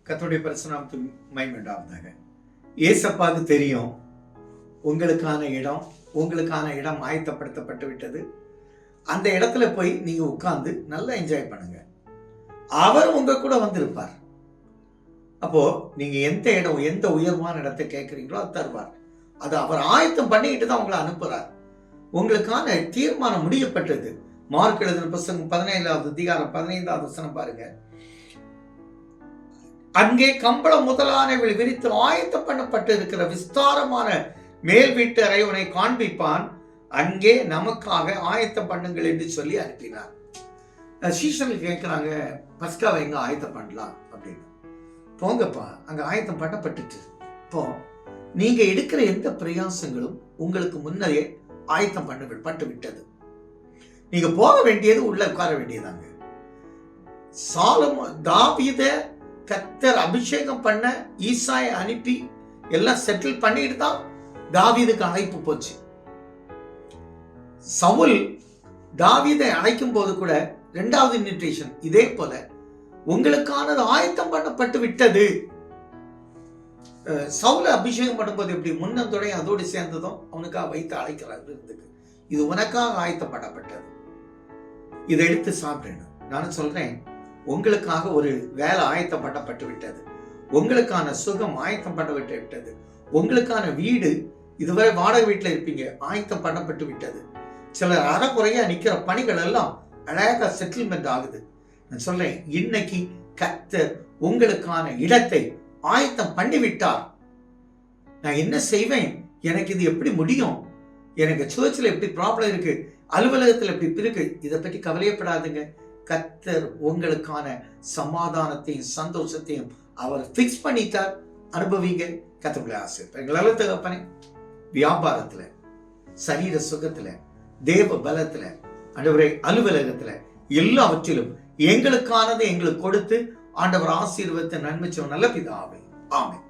கர்த்தருடைய பரிசுநாமத்துக்கு மகிமை உண்டாவதாக. ஏசப்பாவுக்கு தெரியும் உங்களுக்கான இடம் ஆயத்தப்படுத்தப்பட்டு விட்டது. அந்த இடத்துல போய் நீங்க உட்கார்ந்து நல்லா என்ஜாய் பண்ணுங்க. அவர் உங்க கூட வந்திருப்பார். அப்போ நீங்க எந்த உயர்வான இடத்தை கேட்கிறீங்களோ அது தருவார். அது அவர் ஆயத்தம் பண்ணிக்கிட்டு தான் உங்களை அனுப்புறார். உங்களுக்கான தீர்மானம் முடியப்பட்டது. மார்க் எழுதின புத்தகம் 17வது அதிகாரம் 15வது வசனம் பாருங்க. அங்கே கம்பளம் முதலானவைகள் விரித்து ஆயத்தம் பண்ணப்பட்டு இருக்கிற விஸ்தாரமான மேல் வீட்டு அறை உன்னை காண்பிப்பான், அங்கே நமக்காக ஆயத்தம் பண்ணுங்கள் என்று சொல்லி அனுப்பினார். சீஷர்கள் கேட்கிறாங்க, பஸ்காவை எங்க ஆயத்தம் பண்ணலாம் அப்படின்னு. போங்கப்பா, அங்க ஆயத்தம் பண்ணப்பட்டுட்டு இப்போ நீங்க எடுக்கிற எந்த பிரயாசங்களும் உங்களுக்கு முன்னரே ஆயத்தம் பண்ணப்பட்டு விட்டது. நீங்க போக வேண்டியது உள்ள உட்கார வேண்டியதாங்க. தாவீத கர்த்தர் அபிஷேகம் பண்ண ஈசாயை அனுப்பி எல்லாம் செட்டில் பண்ணிட்டு தான் தாவீதுக்கு அழைப்பு போச்சு. சவுல் தாவீதை அழைக்கும் போது கூட 2வது இன்விடேஷன் இதே போல உங்களுக்கானது ஆயத்தம் பண்ணப்பட்டு விட்டது. சவுல அபிஷேகம் பண்ணும்போது எப்படி முன்னந்தோட அதோடு சேர்ந்ததும் அவனுக்காக வைத்து அழைக்கிறார். இது உனக்காக ஆயத்தப்படப்பட்டது, இதை எடுத்து சாப்பிடணும். நான் சொல்றேன், உங்களுக்காக ஒரு வேலை ஆயத்தம் பண்ணப்பட்டு விட்டது. உங்களுக்கான சுகம் ஆயத்தம் பண்ணப்பட்டு விட்டது. உங்களுக்கான வீடு, இதுவரை வாடகை வீட்டில் இருப்பீங்க, ஆயத்தம் பண்ணப்பட்டு விட்டது. சிலர் அறக்குறையா நிக்கிற பணிகள் எல்லாம் அழகா செட்டில்மெண்ட் ஆகுது. நான் சொல்றேன், இன்னைக்கு கர்த்தர் உங்களுக்கான இடத்தை ஆயத்தம் பண்ணிவிட்டார். நான் என்ன செய்வேன், எனக்கு இது எப்படி முடியும், எனக்கு சர்ச்சில் எப்படி ப்ராப்ளம் இருக்கு, அலுவலகத்தில் எப்படி இருக்கு, இதை பற்றி கவலையப்படாதுங்க. கர்த்தர் உங்களுக்கான சமாதானத்தையும் சந்தோஷத்தையும் அவர் பிக்ஸ் பண்ணிட்டார். அனுபவிங்க. கர்த்தருடைய ஆசை எங்களால தகப்பனே, வியாபாரத்துல, சரீர சுகத்துல, தேவ பலத்துல, ஆண்டவரே அலுவலகத்துல, எல்லாவற்றிலும் எங்களுக்கானதை எங்களுக்கு கொடுத்து ஆண்டவர் ஆசீர்வாதத்தை நன்மைச்சோம் நல்ல பிதாவே. ஆமென்.